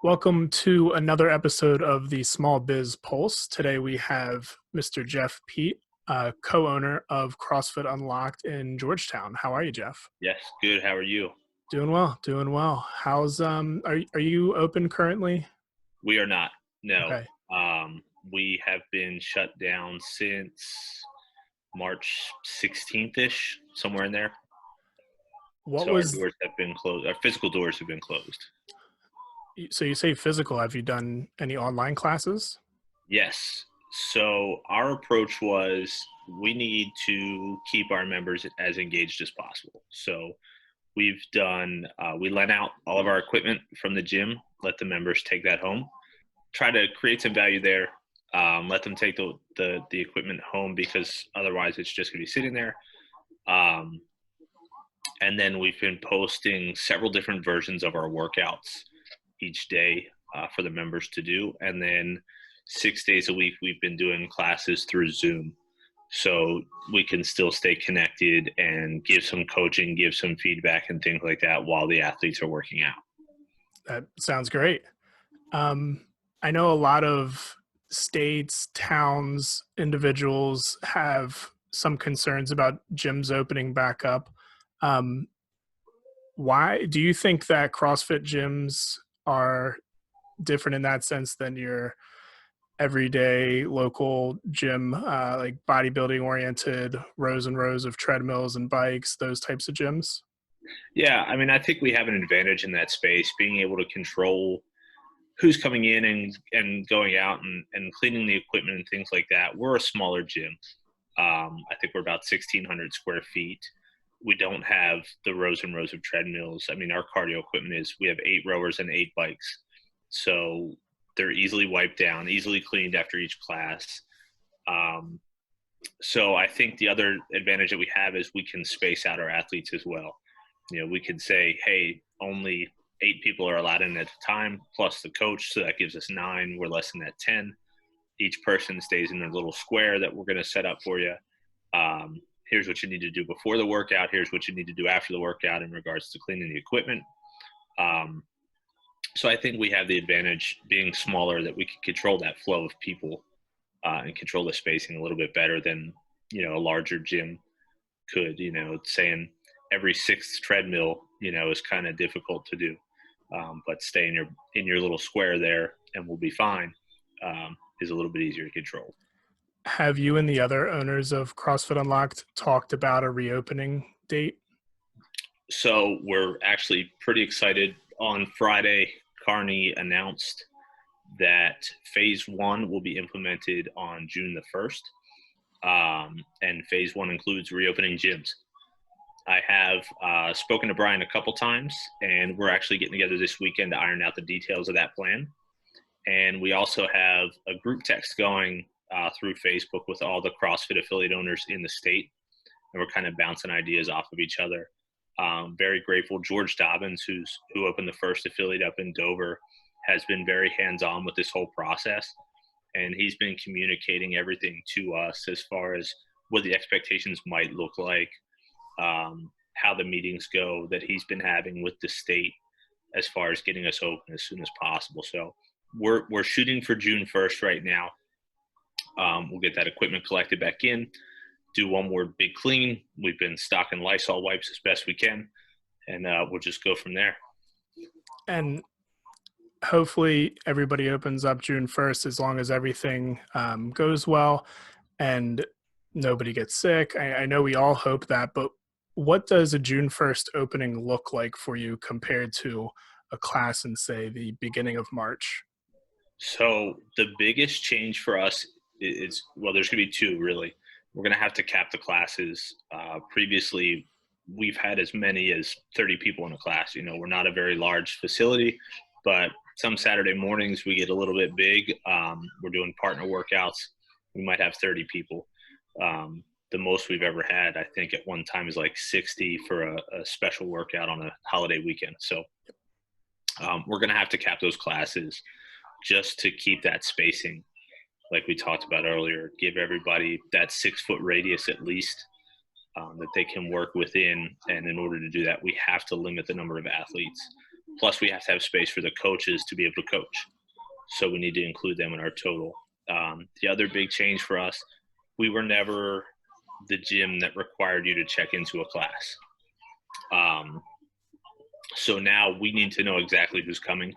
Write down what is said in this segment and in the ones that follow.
Welcome to another episode of the Small Biz Pulse. Today we have Mr. Jeff Peet, co-owner of CrossFit Unlocked in Georgetown. How are you, Jeff? Yes, good. How are you? Doing well, doing well. How's are you open currently? We are not. No. Okay. Um, we have been shut down since March 16th-ish, somewhere in there. What So our was doors have been closed. Our physical doors have been closed. so you say physical? Have you done any online classes? Yes. So our approach was we need to keep our members as engaged as possible. So we lent out all of our equipment from the gym, let the members take that home, try to create some value there. Let them take the equipment home because otherwise it's just going to be sitting there. Um, and then we've been posting several different versions of our workouts each day for the members to do. And then 6 days a week, we've been doing classes through Zoom. So we can still stay connected and give some coaching, give some feedback and things like that while the athletes are working out. That sounds great. I know a lot of states, towns, individuals have some concerns about gyms opening back up. Um, why do you think that CrossFit gyms are different in that sense than your everyday local gym, like bodybuilding oriented, rows and rows of treadmills and bikes, those types of gyms? Yeah, I mean, I think we have an advantage in that space, being able to control who's coming in and going out and cleaning the equipment and things like that. We're a smaller gym. I think we're about 1,600 square feet. We don't have the rows and rows of treadmills. I mean, our cardio equipment we have 8 rowers and 8 bikes. So they're easily wiped down, easily cleaned after each class. Um, so I think the other advantage that we have is we can space out our athletes as well. You know, we could say, hey, only 8 people are allowed in at a time, plus the coach. So that gives us 9. We're less than that 10. Each person stays in their little square that we're going to set up for you. Here's what you need to do before the workout. Here's what you need to do after the workout in regards to cleaning the equipment. So I think we have the advantage being smaller that we can control that flow of people and control the spacing a little bit better than, a larger gym could. Saying every 6th treadmill, is kind of difficult to do. But stay in your little square there and we'll be fine is a little bit easier to control. Have you and the other owners of CrossFit Unlocked talked about a reopening date? So we're actually pretty excited. On Friday, Carney announced that phase 1 will be implemented on June the 1st. And phase 1 includes reopening gyms. I have spoken to Brian a couple times, and we're actually getting together this weekend to iron out the details of that plan. And we also have a group text going through Facebook with all the CrossFit affiliate owners in the state. And we're kind of bouncing ideas off of each other. Very grateful. George Dobbins, who opened the first affiliate up in Dover, has been very hands-on with this whole process. And he's been communicating everything to us as far as what the expectations might look like, how the meetings go that he's been having with the state as far as getting us open as soon as possible. So we're shooting for June 1st right now. We'll get that equipment collected back in, do one more big clean. We've been stocking Lysol wipes as best we can, and we'll just go from there. And hopefully everybody opens up June 1st as long as everything goes well and nobody gets sick. I know we all hope that, but what does a June 1st opening look like for you compared to a class in, say, the beginning of March? So the biggest change for us is, well, there's going to be 2 really. We're going to have to cap the classes. Previously, we've had as many as 30 people in a class. We're not a very large facility, but some Saturday mornings we get a little bit big. We're doing partner workouts. We might have 30 people. The most we've ever had, I think, at one time is like 60 for a special workout on a holiday weekend. So we're going to have to cap those classes just to keep that spacing, like we talked about earlier. Give everybody that 6-foot radius at least that they can work within. And in order to do that, we have to limit the number of athletes. Plus, we have to have space for the coaches to be able to coach. So we need to include them in our total. The other big change for us, we were never the gym that required you to check into a class. So now we need to know exactly who's coming,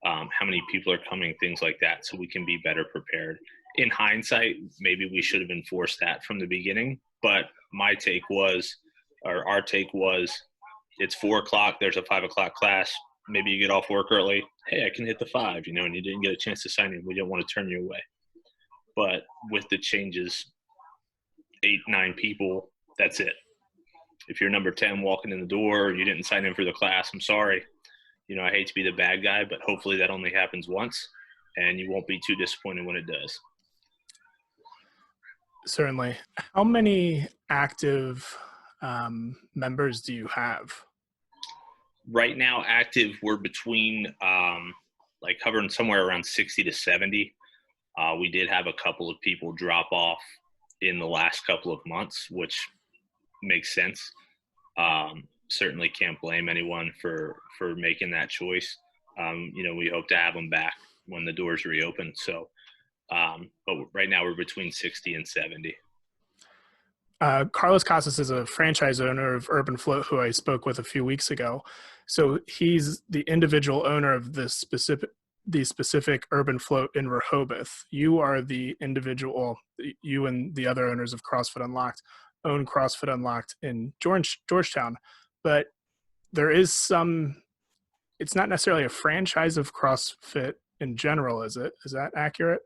how many people are coming, things like that, so we can be better prepared. In hindsight, maybe we should have enforced that from the beginning, but my take was, or our take was, it's 4:00, there's a 5:00 class, maybe you get off work early, hey, I can hit the 5, and you didn't get a chance to sign in. We didn't want to turn you away. But with the changes, 8, 9 people, that's it. If you're number 10 walking in the door, you didn't sign in for the class, I'm sorry. I hate to be the bad guy, but hopefully that only happens once, and you won't be too disappointed when it does. Certainly. How many active members do you have? Right now, active, we're between hovering somewhere around 60 to 70. We did have a couple of people drop off in the last couple of months, which makes sense. Certainly can't blame anyone for making that choice. We hope to have them back when the doors reopen. So, but right now we're between 60 and 70. Carlos Casas is a franchise owner of Urban Float, who I spoke with a few weeks ago. So he's the individual owner of the specific Urban Float in Rehoboth. You are the individual, you and the other owners of CrossFit Unlocked own CrossFit Unlocked in Georgetown. But there is it's not necessarily a franchise of CrossFit in general, is it? Is that accurate?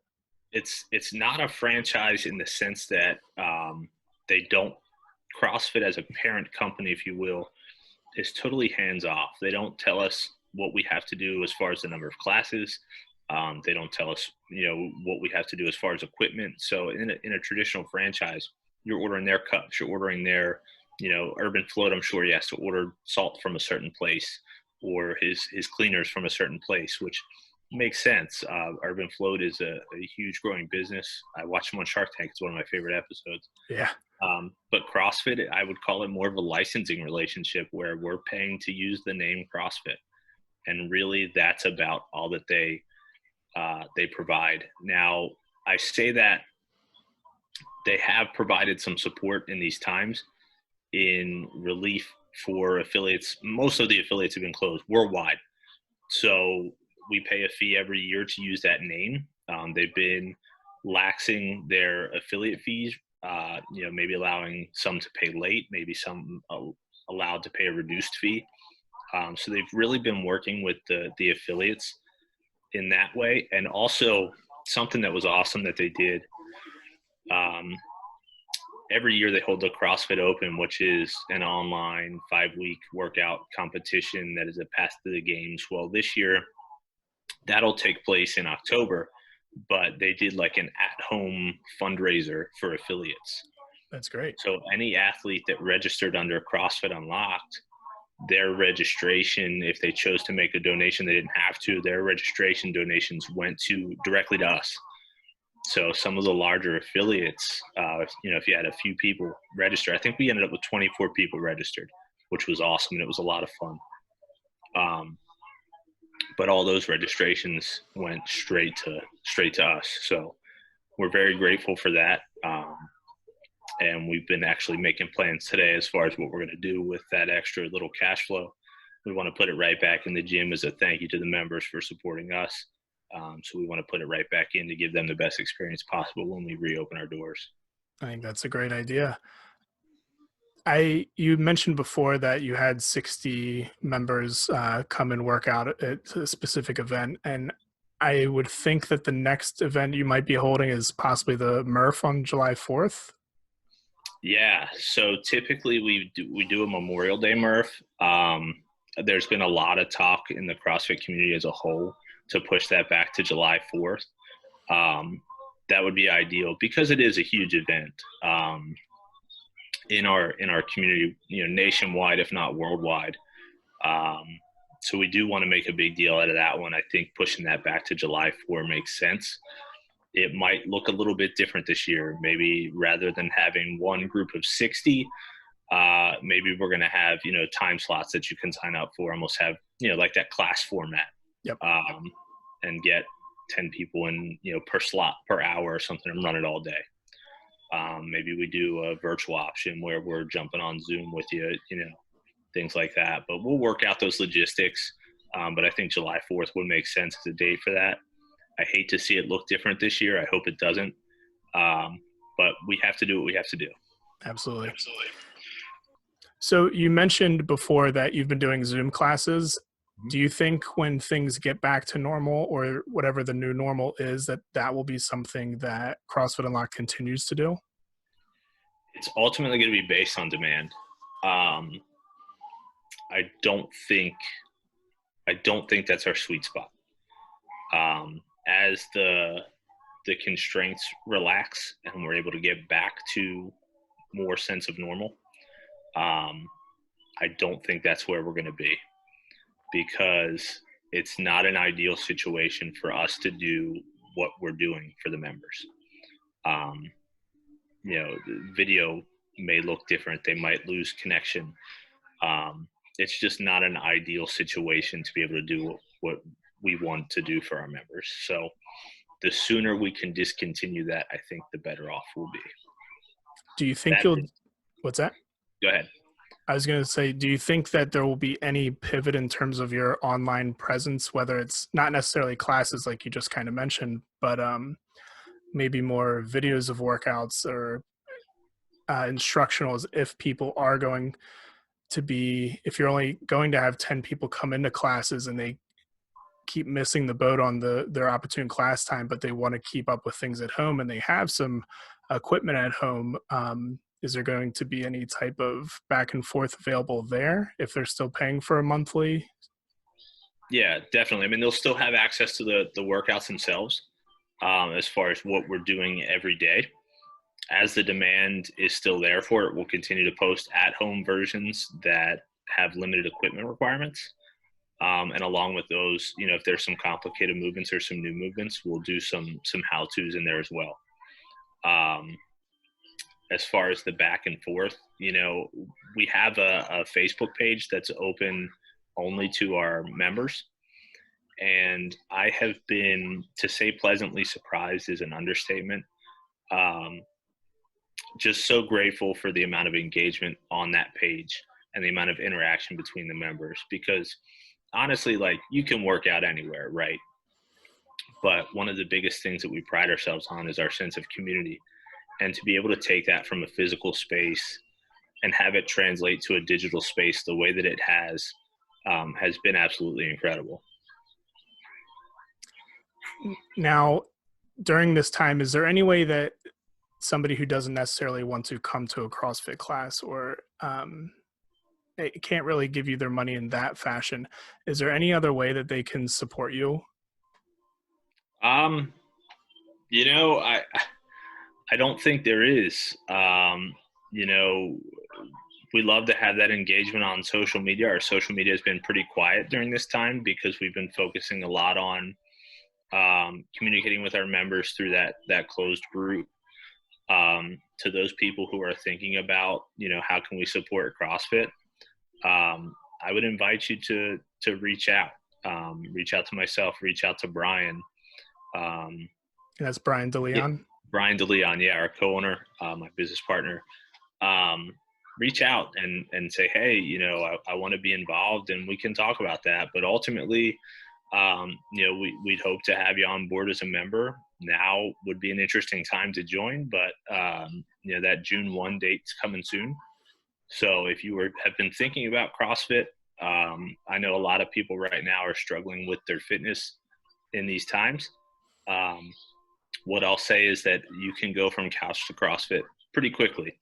It's not a franchise in the sense that they don't, CrossFit as a parent company, if you will, is totally hands off. They don't tell us what we have to do as far as the number of classes. They don't tell us, what we have to do as far as equipment. So in a traditional franchise, you're ordering their cups, you're ordering their, Urban Float, I'm sure he has to order salt from a certain place, or his cleaners from a certain place, which makes sense. Urban Float is a huge growing business. I watch them on Shark Tank. It's one of my favorite episodes. Yeah. But CrossFit, I would call it more of a licensing relationship where we're paying to use the name CrossFit. And really that's about all that they provide. Now, I say that they have provided some support in these times in relief for affiliates. Most of the affiliates have been closed worldwide. So we pay a fee every year to use that name. They've been laxing their affiliate fees, maybe allowing some to pay late, maybe some allowed to pay a reduced fee. So they've really been working with the affiliates in that way. And also something that was awesome that they did, every year they hold the CrossFit Open, which is an online 5-week workout competition that is a path to the games. Well, this year that'll take place in October, but they did like an at-home fundraiser for affiliates. That's great. So any athlete that registered under CrossFit Unlocked, their registration, if they chose to make a donation, they didn't have to, their registration donations went directly to us. So some of the larger affiliates, if you had a few people register, I think we ended up with 24 people registered, which was awesome. And it was a lot of fun. But all those registrations went straight to us. So we're very grateful for that. And we've been actually making plans today as far as what we're going to do with that extra little cash flow. We want to put it right back in the gym as a thank you to the members for supporting us. So we want to put it right back in to give them the best experience possible when we reopen our doors. I think that's a great idea. You mentioned before that you had 60 members come and work out at a specific event, and I would think that the next event you might be holding is possibly the Murph on July 4th. Yeah, so typically we do a Memorial Day Murph. There's been a lot of talk in the CrossFit community as a whole to push that back to July 4th. That would be ideal because it is a huge event in our community, nationwide, if not worldwide. So we do want to make a big deal out of that one. I think pushing that back to July 4 makes sense. It might look a little bit different this year. Maybe rather than having one group of 60, Maybe we're going to have, time slots that you can sign up for, almost have, like that class format, Yep. and get 10 people in, per slot per hour or something, and run it all day. Maybe we do a virtual option where we're jumping on Zoom with you, things like that. But we'll work out those logistics. But I think July 4th would make sense as a date for that. I hate to see it look different this year. I hope it doesn't. But we have to do what we have to do. Absolutely. Absolutely. So you mentioned before that you've been doing Zoom classes. Mm-hmm. Do you think when things get back to normal, or whatever the new normal is, that that will be something that CrossFit Unlocked continues to do? It's ultimately going to be based on demand. I don't think that's our sweet spot. As the constraints relax and we're able to get back to more sense of normal, I don't think that's where we're going to be, because it's not an ideal situation for us to do what we're doing for the members. The video may look different. They might lose connection. It's just not an ideal situation to be able to do what we want to do for our members. So the sooner we can discontinue that, I think the better off we'll be. Do you think what's that? Go ahead. I was going to say, do you think that there will be any pivot in terms of your online presence, whether it's not necessarily classes like you just kind of mentioned, but maybe more videos of workouts or instructionals, if people are going to be, if you're only going to have 10 people come into classes and they keep missing the boat on their opportune class time, but they want to keep up with things at home and they have some equipment at home, is there going to be any type of back and forth available there if they're still paying for a monthly? Yeah, definitely. I mean, they'll still have access to the workouts themselves, as far as what we're doing every day. As the demand is still there for it, we'll continue to post at-home versions that have limited equipment requirements. And along with those, if there's some complicated movements or some new movements, we'll do some how-tos in there as well. As far as the back and forth, we have a Facebook page that's open only to our members. And I have been, to say pleasantly surprised is an understatement, just so grateful for the amount of engagement on that page and the amount of interaction between the members, because honestly, like, you can work out anywhere, right? But one of the biggest things that we pride ourselves on is our sense of community. And to be able to take that from a physical space and have it translate to a digital space the way that it has been absolutely incredible. Now, during this time, is there any way that somebody who doesn't necessarily want to come to a CrossFit class, or it can't really give you their money in that fashion, is there any other way that they can support you? I don't think there is. We love to have that engagement on social media. Our social media has been pretty quiet during this time because we've been focusing a lot on communicating with our members through that closed group. To those people who are thinking about, how can we support CrossFit? I would invite you to reach out to myself, reach out to Brian. That's Brian DeLeon. Yeah, Brian DeLeon, yeah, our co-owner, my business partner. Reach out and say, hey, I want to be involved, and we can talk about that. But ultimately, we'd hope to have you on board as a member. Now would be an interesting time to join, but that June 1 date's coming soon. So if you have been thinking about CrossFit, I know a lot of people right now are struggling with their fitness in these times. What I'll say is that you can go from couch to CrossFit pretty quickly.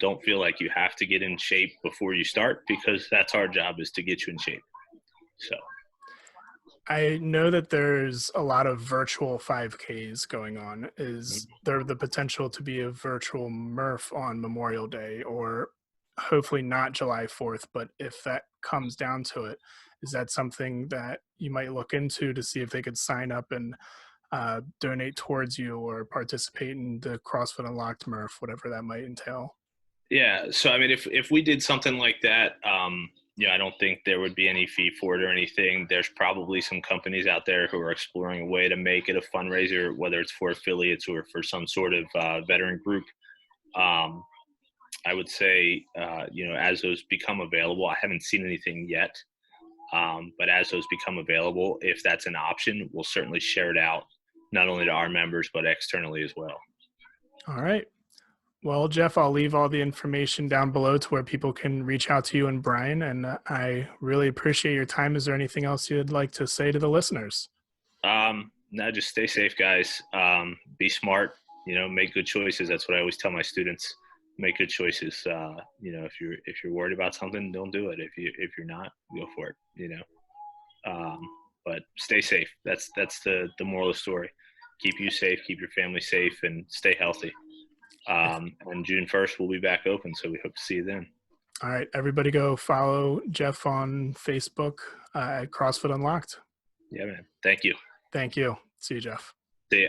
Don't feel like you have to get in shape before you start, because that's our job, is to get you in shape. So I know that there's a lot of virtual 5Ks going on. Is there the potential to be a virtual Murph on Memorial Day, or hopefully not July 4th, but if that comes down to it, is that something that you might look into to see if they could sign up and donate towards you or participate in the CrossFit Unlocked Murph, whatever that might entail? Yeah. So I mean, if we did something like that, I don't think there would be any fee for it or anything. There's probably some companies out there who are exploring a way to make it a fundraiser, whether it's for affiliates or for some sort of veteran group. Um, I would say, as those become available, I haven't seen anything yet. But as those become available, if that's an option, we'll certainly share it out, not only to our members, but externally as well. All right. Well, Jeff, I'll leave all the information down below to where people can reach out to you and Brian. And I really appreciate your time. Is there anything else you'd like to say to the listeners? No, just stay safe, guys. Be smart, make good choices. That's what I always tell my students. Make good choices. If you're worried about something, don't do it. If you're not, go for it. But stay safe. That's the moral of the story. Keep you safe, keep your family safe, and stay healthy. On June 1st, we'll be back open, so we hope to see you then. All right, everybody go follow Jeff on Facebook at CrossFit Unlocked. Yeah, man. Thank you. Thank you. See you, Jeff. See ya.